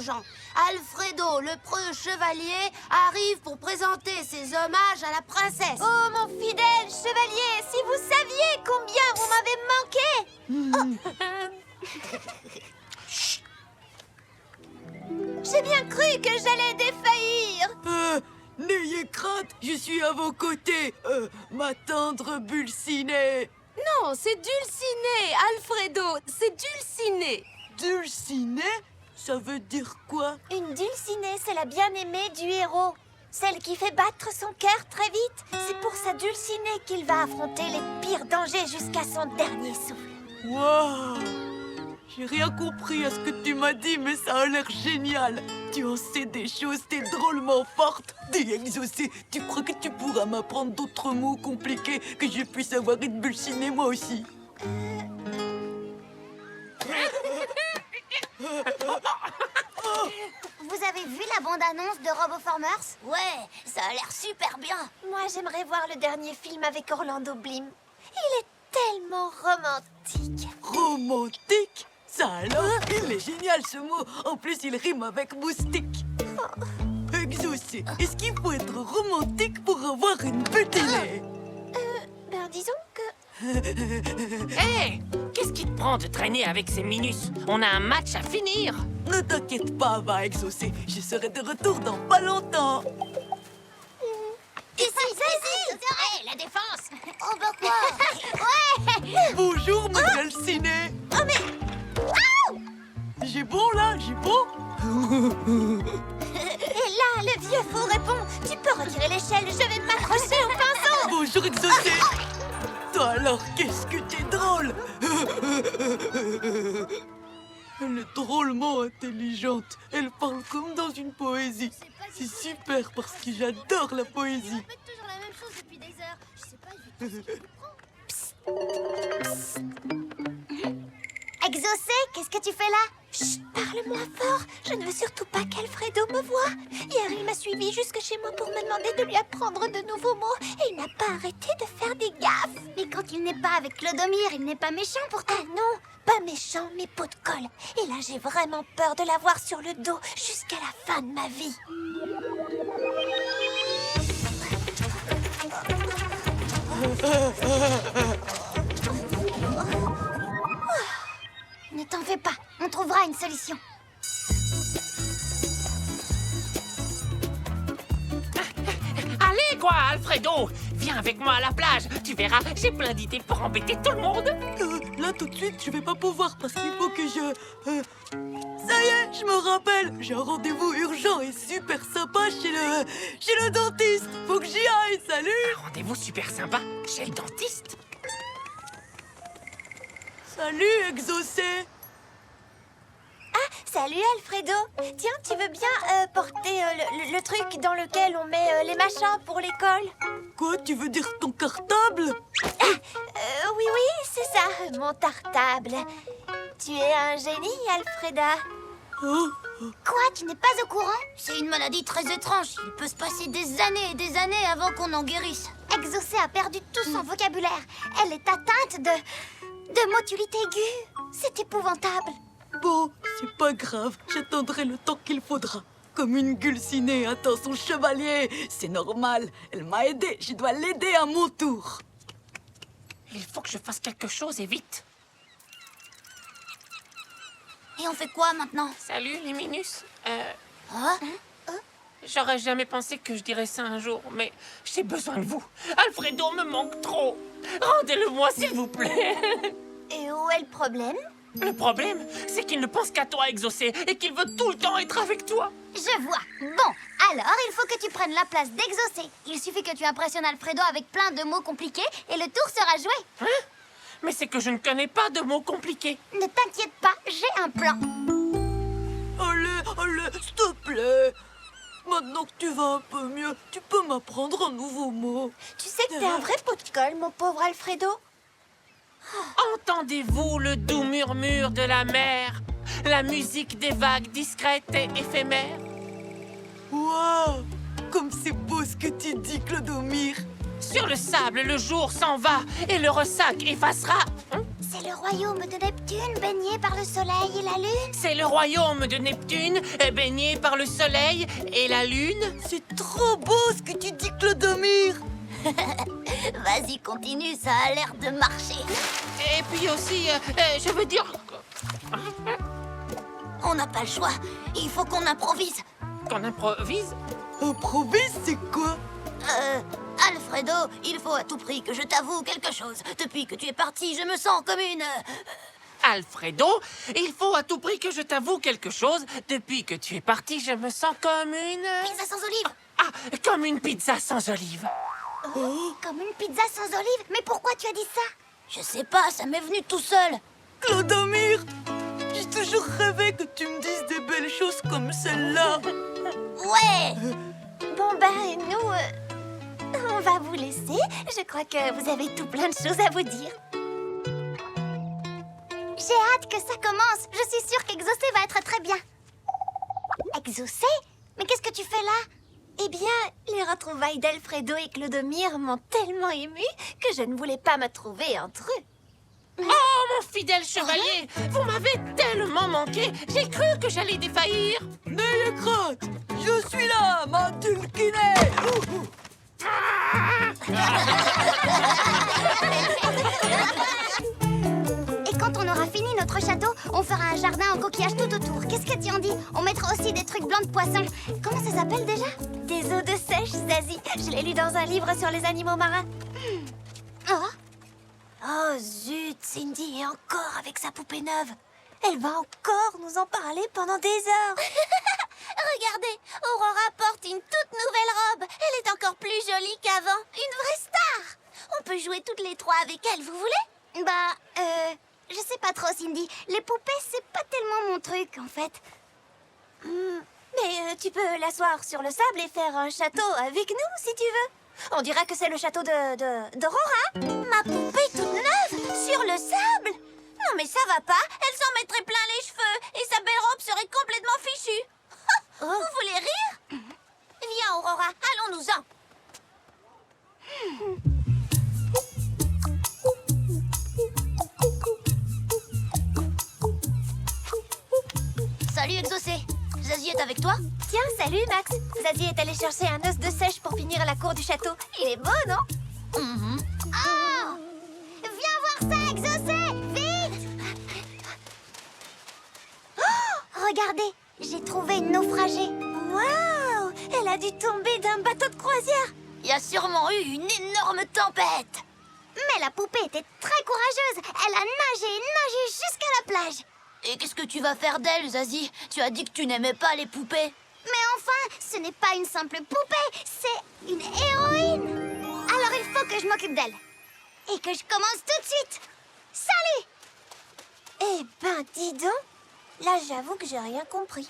gens. Alfredo, le preux chevalier, arrive pour présenter ses hommages à la princesse. Oh, mon fidèle chevalier, si vous saviez combien vous m'avez manqué. Chut. J'ai bien cru que j'allais défaillir. N'ayez crainte, je suis à vos côtés, ma tendre Dulcinée. Non, c'est Dulcinée, Alfredo, c'est Dulcinée. Dulcinée? Ça veut dire quoi? Une Dulcinée, c'est la bien-aimée du héros. Celle qui fait battre son cœur très vite. C'est pour sa Dulcinée qu'il va affronter les pires dangers jusqu'à son dernier souffle. Waouh! J'ai rien compris à ce que tu m'as dit, mais ça a l'air génial. Tu en sais des choses, t'es drôlement forte. Dis, Exaucé, tu crois que tu pourras m'apprendre d'autres mots compliqués que je puisse avoir une Dulcinée moi aussi? Vous avez vu la bande-annonce de Roboformers? Ouais, ça a l'air super bien. Moi, j'aimerais voir le dernier film avec Orlando Bloom. Il est tellement romantique. Romantique? Ça alors? Il est génial ce mot. En plus, il rime avec moustique. Exaucé, est-ce qu'il faut être romantique pour avoir une Dulcinée? Disons que... Hé! Qu'est-ce qui te prend de traîner avec ces minus? On a un match à finir! Ne t'inquiète pas, va Exaucé. Je serai de retour dans pas longtemps. Ici! Hey, la défense. Oh, bah quoi? Ouais! Bonjour, ma Dulcinée. Oh, mais... J'ai bon, là? J'ai bon? Et là, le vieux fou répond: tu peux retirer l'échelle, je vais m'accrocher au pinceau. Bonjour, Exaucé. Toi alors, qu'est-ce que t'es drôle. Elle est drôlement intelligente. Elle parle comme dans une poésie. C'est super parce que j'adore la poésie. répète toujours la même chose depuis des heures. Je sais pas du tout. Exaucé, qu'est-ce que tu fais là? Chut, parle-moi fort. Je ne veux surtout pas qu'Alfredo me voie. Hier, il m'a suivi jusque chez moi pour me demander de lui apprendre de nouveaux mots. Et il n'a pas arrêté de faire des gaffes. Mais quand il n'est pas avec Clodomir, il n'est pas méchant pourtant. Ah non, pas méchant, mais pot de colle. Et là, j'ai vraiment peur de l'avoir sur le dos jusqu'à la fin de ma vie. Ne t'en fais pas, on trouvera une solution. Allez, quoi, Alfredo! Viens avec moi à la plage. Tu verras, j'ai plein d'idées pour embêter tout le monde. Là, tout de suite, je vais pas pouvoir parce qu'il faut que je... Ça y est, je me rappelle. J'ai un rendez-vous urgent et super sympa chez le dentiste. Faut que j'y aille, salut. Un rendez-vous super sympa chez le dentiste. Salut, Exaucé. Ah, salut Alfredo. Tiens, tu veux bien porter le truc dans lequel on met les machins pour l'école? Quoi, tu veux dire ton cartable? Oui, c'est ça, mon tartable. Tu es un génie, Alfreda. Oh. Quoi, tu n'es pas au courant? C'est une maladie très étrange. Il peut se passer des années et des années avant qu'on en guérisse. Exaucé a perdu tout son vocabulaire. Elle est atteinte de motilité aiguë. C'est épouvantable. Bon, c'est pas grave, j'attendrai le temps qu'il faudra. Comme une Dulcinée attend son chevalier, c'est normal. Elle m'a aidé, je dois l'aider à mon tour. Il faut que je fasse quelque chose et vite. Et on fait quoi maintenant? Salut, les minus. Hein? J'aurais jamais pensé que je dirais ça un jour, mais j'ai besoin de vous. Alfredo me manque trop. Rendez-le-moi, s'il vous plaît. Et où est le problème? Le problème, c'est qu'il ne pense qu'à toi, Exaucé, et qu'il veut tout le temps être avec toi. Je vois. Bon, alors il faut que tu prennes la place d'Exaucé. Il suffit que tu impressionnes Alfredo avec plein de mots compliqués et le tour sera joué. Hein? Mais c'est que je ne connais pas de mots compliqués. Ne t'inquiète pas, j'ai un plan. Allez, s'il te plaît. Maintenant que tu vas un peu mieux, tu peux m'apprendre un nouveau mot. Tu sais que t'es un vrai pot de colle, mon pauvre Alfredo. Entendez-vous le doux murmure de la mer, la musique des vagues discrètes et éphémères? Waouh! Comme c'est beau ce que tu dis, Clodomir. Sur le sable, le jour s'en va et le ressac effacera C'est le royaume de Neptune baigné par le soleil et la lune. C'est le royaume de Neptune, baigné par le soleil et la lune. C'est trop beau ce que tu dis, Clodomir. Vas-y, continue, ça a l'air de marcher. Et puis aussi, je veux dire On n'a pas le choix. Il faut qu'on improvise. qu'on improvise. Improvise, c'est quoi? Alfredo, il faut à tout prix que je t'avoue quelque chose. Depuis que tu es parti, je me sens comme une... Alfredo, il faut à tout prix que je t'avoue quelque chose. Depuis que tu es parti, je me sens comme une... Pizza sans olive. Ah, comme une pizza sans olive. Comme une pizza sans olive. Mais pourquoi tu as dit ça? Je sais pas, ça m'est venu tout seul. Clodomir, j'ai toujours rêvé que tu me dises des belles choses comme celle-là. Ouais. Bon ben, nous, on va vous laisser. Je crois que vous avez tout plein de choses à vous dire. J'ai hâte que ça commence. Je suis sûre qu'Exaucé va être très bien. Exaucé? Mais qu'est-ce que tu fais là? Eh bien, les retrouvailles d'Alfredo et Clodomir m'ont tellement émue que je ne voulais pas me trouver entre eux. Oh, mon fidèle chevalier, vous m'avez tellement manqué, j'ai cru que j'allais défaillir. N'ayez crainte, je suis là, ma Dulcinée. Et quand on aura fini notre château, on fera un jardin en coquillage tout autour. Qu'est-ce que tu en dis? On mettra aussi des trucs blancs de poisson. Comment ça s'appelle déjà? Des eaux de sèche, Zazie. Je l'ai lu dans un livre sur les animaux marins. Oh, Oh zut, Cindy est encore avec sa poupée neuve. elle va encore nous en parler pendant des heures. Regardez, Aurora porte une toute nouvelle robe. Elle est encore plus jolie qu'avant. Une vraie star. On peut jouer toutes les trois avec elle, vous voulez? Je sais pas trop, Cindy. Les poupées, c'est pas tellement mon truc, en fait. Mais tu peux l'asseoir sur le sable et faire un château avec nous, si tu veux. On dira que c'est le château d'Aurora. Ma poupée toute neuve, sur le sable? Non, mais ça va pas. Elle s'en mettrait plein les cheveux et sa belle robe serait complètement fichue. Vous voulez rire? Viens, Aurora, allons-nous-en. Salut Exaucé. Zazie est avec toi? Tiens, salut, Max. Zazie est allée chercher un os de sèche pour finir à la cour du château. Il est beau, non? Mhm. Oh! Viens voir ça, Exaucé! Vite! Oh! Regardez, j'ai trouvé une naufragée. Waouh! Elle a dû tomber d'un bateau de croisière. Il y a sûrement eu une énorme tempête. Mais la poupée était très courageuse. Elle a nagé jusqu'à la plage. Et qu'est-ce que tu vas faire d'elle, Zazie? Tu as dit que tu n'aimais pas les poupées. Mais enfin, ce n'est pas une simple poupée, c'est une héroïne. Alors il faut que je m'occupe d'elle. Et que je commence tout de suite. Salut! Eh ben, dis donc. Là, j'avoue que j'ai rien compris.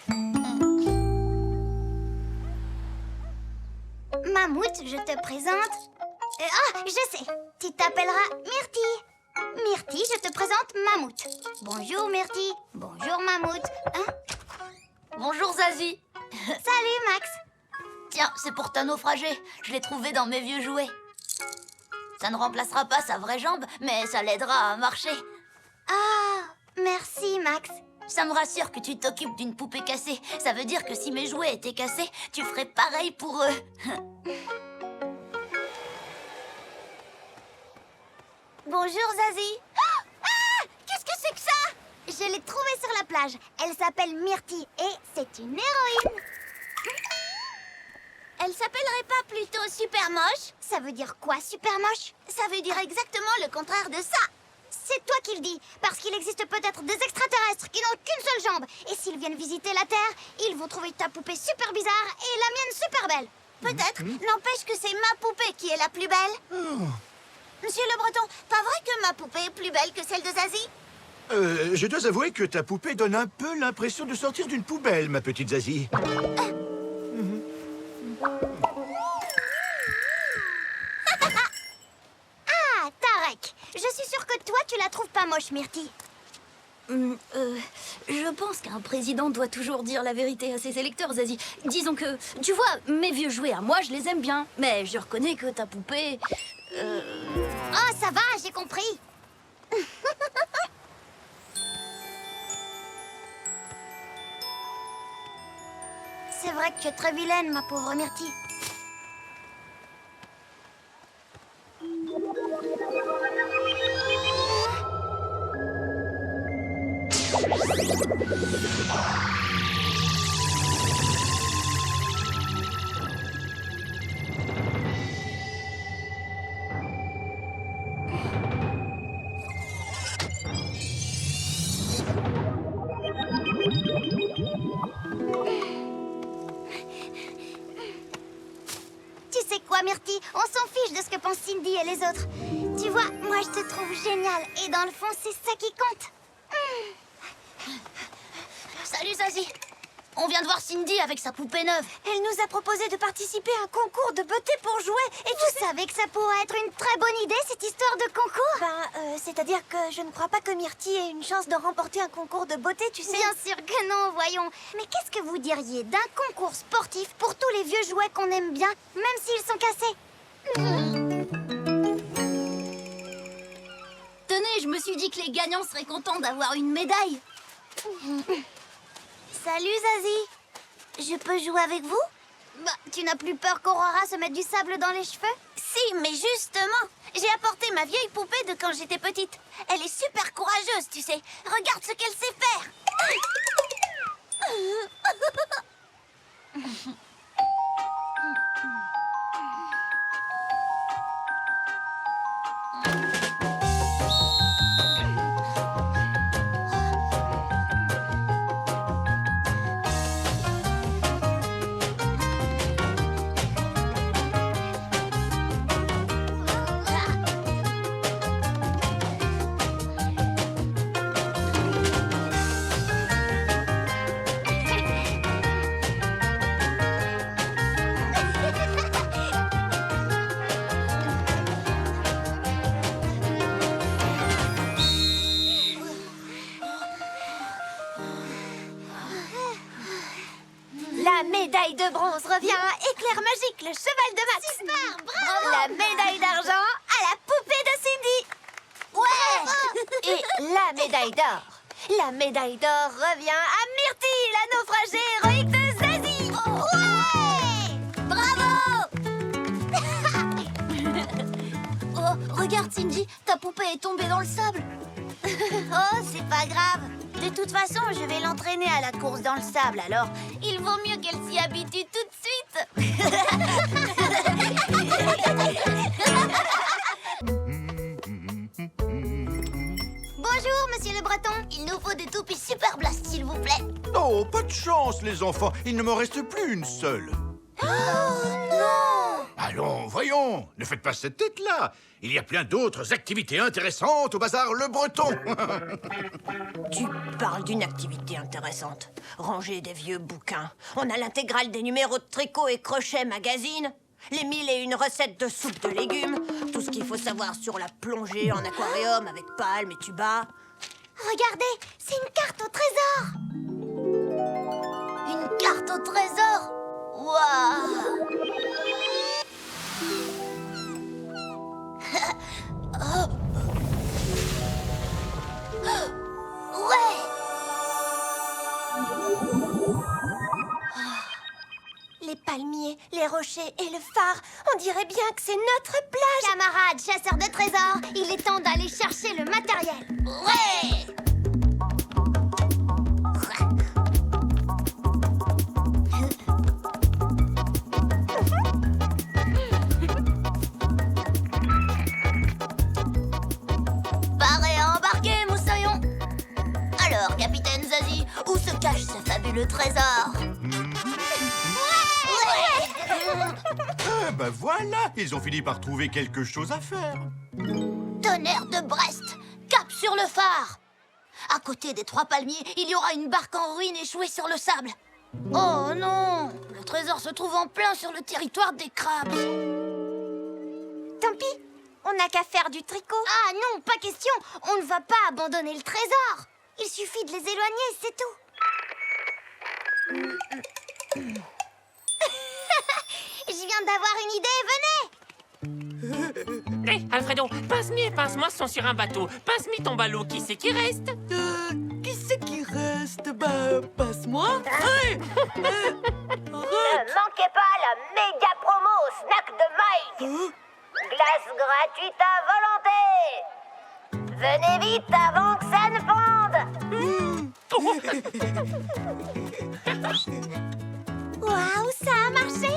Mammouth, je te présente... je sais. Tu t'appelleras Myrtille. Myrtille, je te présente Mammouth. Bonjour, Myrtille. Bonjour, Mammouth. Hein? Bonjour Zazie. Salut, Max. Tiens, c'est pour ta naufragée. Je l'ai trouvée dans mes vieux jouets. Ça ne remplacera pas sa vraie jambe, mais ça l'aidera à marcher. Ah, merci, Max. Ça me rassure que tu t'occupes d'une poupée cassée. Ça veut dire que si mes jouets étaient cassés, tu ferais pareil pour eux. Bonjour, Zazie. Ah! Qu'est-ce que c'est que ça? Je l'ai trouvée sur la plage. Elle s'appelle Myrtille et c'est une héroïne. Elle s'appellerait pas plutôt super moche? Ça veut dire quoi, super moche? Ça veut dire exactement le contraire de ça. C'est toi qui le dis, parce qu'il existe peut-être des extraterrestres qui n'ont qu'une seule jambe. Et s'ils viennent visiter la Terre, ils vont trouver ta poupée super bizarre et la mienne super belle. Peut-être, n'empêche que c'est ma poupée qui est la plus belle. Monsieur Le Breton, pas vrai que ma poupée est plus belle que celle de Zazie? Je dois avouer que ta poupée donne un peu l'impression de sortir d'une poubelle, ma petite Zazie. Ah, Tarek, je suis sûre que toi, tu la trouves pas moche, Myrtille. Je pense qu'un président doit toujours dire la vérité à ses électeurs, Zazie. Disons que, tu vois, mes vieux jouets à moi, je les aime bien. Mais je reconnais que ta poupée... Oh, ça va, j'ai compris. C'est vrai que tu es très vilaine, ma pauvre Myrtille. Tu sais quoi, Myrtille? On s'en fiche de ce que pensent Cindy et les autres. Tu vois, moi je te trouve géniale. Et dans le fond, c'est ça qui compte. Salut, Zazie. On vient de voir Cindy avec sa poupée neuve. Elle nous a proposé de participer à un concours de beauté pour jouer. Et tu savais que ça pourrait être une très bonne idée, cette histoire de concours? C'est-à-dire que je ne crois pas que Myrtille ait une chance de remporter un concours de beauté, tu sais. Bien sûr que non, voyons. Mais qu'est-ce que vous diriez d'un concours sportif pour tous les vieux jouets qu'on aime bien, même s'ils sont cassés? Tenez, je me suis dit que les gagnants seraient contents d'avoir une médaille. Salut, Zazie. Je peux jouer avec vous? Bah, tu n'as plus peur qu'Aurora se mette du sable dans les cheveux? Si, mais justement, j'ai apporté ma vieille poupée de quand j'étais petite. Elle est super courageuse, tu sais. Regarde ce qu'elle sait faire. La médaille de bronze revient à Éclair Magique, le cheval de Max. Super, bravo! La médaille d'argent à la poupée de Cindy. Ouais! Et la médaille d'or. La médaille d'or revient à Myrtille, la naufragée héroïque de Zazie. Ouais! Bravo! Oh, regarde, Cindy, ta poupée est tombée dans le sable. Oh, c'est pas grave. De toute façon, je vais l'entraîner à la course dans le sable, alors il vaut mieux qu'elle s'y habitue tout de suite. Bonjour, monsieur le Breton. Il nous faut des toupies super blast, s'il vous plaît. Oh, pas de chance, les enfants. Il ne m'en reste plus une seule. Oh non! Allons, voyons. Ne faites pas cette tête-là. Il y a plein d'autres activités intéressantes au bazar Le Breton. Tu parles d'une activité intéressante. Ranger des vieux bouquins. On a l'intégrale des numéros de tricot et crochet magazine. Les 1001 recettes de soupe de légumes. Tout ce qu'il faut savoir sur la plongée en aquarium avec palmes et tuba. Regardez, c'est une carte au trésor. Une carte au trésor? Waouh! Ouais! Les palmiers, les rochers et le phare, on dirait bien que c'est notre plage. Camarades chasseurs de trésors, il est temps d'aller chercher le matériel. Ouais! Paré à embarquer, moussaillon. Alors, capitaine Zazie, où se cache ce fabuleux trésor? Ah, ben voilà, ils ont fini par trouver quelque chose à faire. Tonnerre de Brest, cap sur le phare. À côté des 3 palmiers, il y aura une barque en ruine échouée sur le sable. Oh non! Le trésor se trouve en plein sur le territoire des crabes. Tant pis, on n'a qu'à faire du tricot. Ah non, pas question, on ne va pas abandonner le trésor. Il suffit de les éloigner, c'est tout. Je viens d'avoir une idée, venez. Hé, Alfredo, pince-mi et pince-moi sont sur un bateau. Pince-mi ton ballot, qui c'est qui reste? Qui c'est qui reste? reste. Bah, passe-moi. Hey, Ne manquez pas la méga promo au snack de Mike. Glace gratuite à volonté. Venez vite avant que ça ne fonde. Waouh, ça a marché.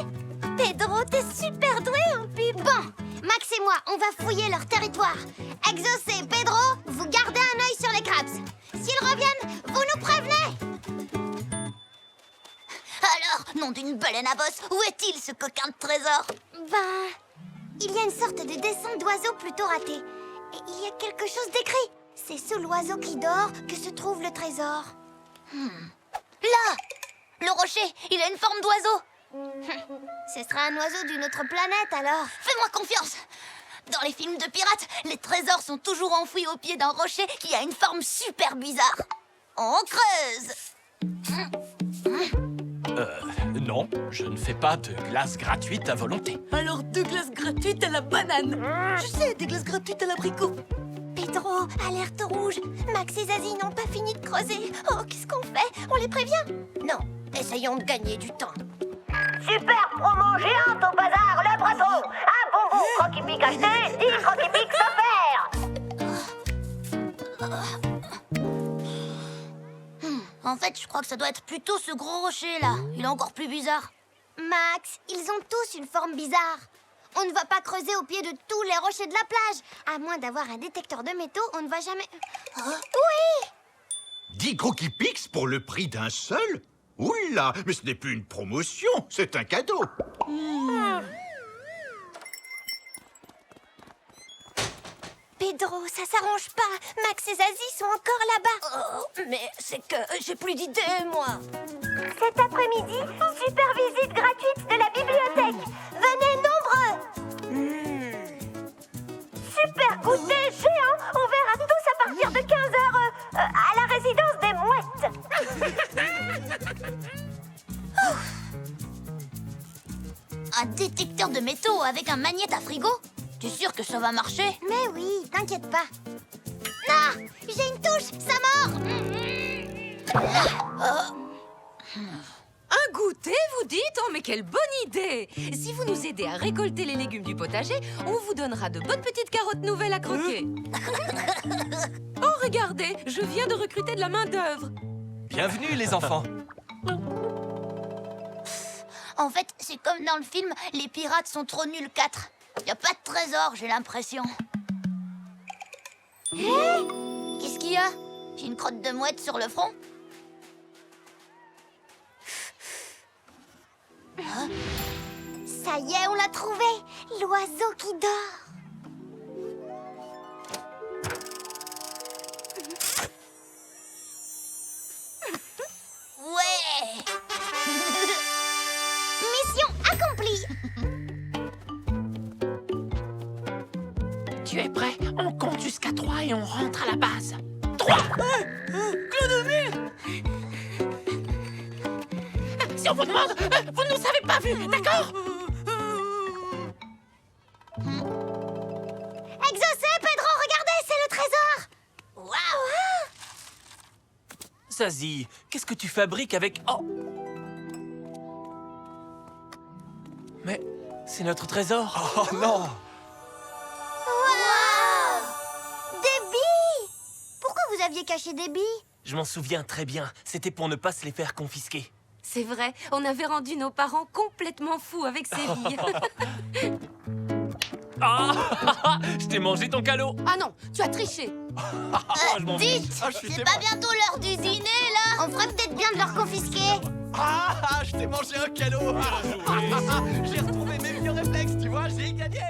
Pedro, t'es super doué en pub. Bon, Max et moi, on va fouiller leur territoire. Exos et Pedro, vous gardez un œil sur les Krabs. S'ils reviennent, vous nous prévenez. Alors, nom d'une baleine à bosse, où est-il ce coquin de trésor? Il y a une sorte de dessin d'oiseau plutôt raté. Et il y a quelque chose d'écrit. C'est sous l'oiseau qui dort que se trouve le trésor. Là, le rocher, il a une forme d'oiseau. Ce sera un oiseau d'une autre planète alors. Fais-moi confiance. Dans les films de pirates, les trésors sont toujours enfouis au pied d'un rocher qui a une forme super bizarre. On creuse. Non, je ne fais pas de glace gratuite à volonté. alors 2 glaces gratuites à la banane. Je sais, des glaces gratuites à l'abricot. Pedro, alerte rouge. Max et Zazie n'ont pas fini de creuser. Oh, qu'est-ce qu'on fait? On les prévient? Non, essayons de gagner du temps. Super promo géante au bazar Le Breton. Un bonbon croquis-pic acheté, 10 croquis-pic offerts. En fait, je crois que ça doit être plutôt ce gros rocher là. Il est encore plus bizarre. Max, ils ont tous une forme bizarre. On ne va pas creuser au pied de tous les rochers de la plage. À moins d'avoir un détecteur de métaux, on ne va jamais... Oui! 10 Croquis Pix pour le prix d'un seul? Oula, mais ce n'est plus une promotion, c'est un cadeau. Pedro, ça s'arrange pas. Max et Zazie sont encore là-bas. Oh, mais c'est que j'ai plus d'idées, moi. Cet après-midi, super visite gratuite de la bibliothèque. Venez nombreux. Super goûter géant, ouvert à tous à partir de 15h à la résidence des mouettes. Un détecteur de métaux avec un magnète à frigo? T'es sûr que ça va marcher? Mais oui, t'inquiète pas. Ah, j'ai une touche, ça mord. Un goûter, vous dites? Oh, mais quelle bonne idée! Si vous nous aidez à récolter les légumes du potager, on vous donnera de bonnes petites carottes nouvelles à croquer. Oh, regardez, je viens de recruter de la main-d'œuvre. Bienvenue, les enfants. En fait, c'est comme dans le film, les pirates sont trop nuls 4. Y a pas de trésor, j'ai l'impression. Qu'est-ce qu'il y a? J'ai une crotte de mouette sur le front. Ça y est, on l'a trouvé. L'oiseau qui dort. Ouais. Mission accomplie. Tu es prêt? On compte jusqu'à 3 et on rentre à la base. 3! Si on vous demande, vous ne nous avez pas vus, d'accord? Exaucé, Pedro, regardez, c'est le trésor. Waouh. Zazie, qu'est-ce que tu fabriques avec... Oh! Mais c'est notre trésor. Oh non! Des billes. Pourquoi vous aviez caché des billes? Je m'en souviens très bien. C'était pour ne pas se les faire confisquer. C'est vrai, on avait rendu nos parents complètement fous avec ces billes. Ah! Je t'ai mangé ton calot. Ah non, tu as triché. Je m'en fiche. Dites, Ah, je suis c'est témoin. pas bientôt l'heure du dîner, là? On ferait peut-être bien de leur confisquer. Ah, je t'ai mangé un calot. J'ai retrouvé mes vieux réflexes, tu vois, j'ai gagné.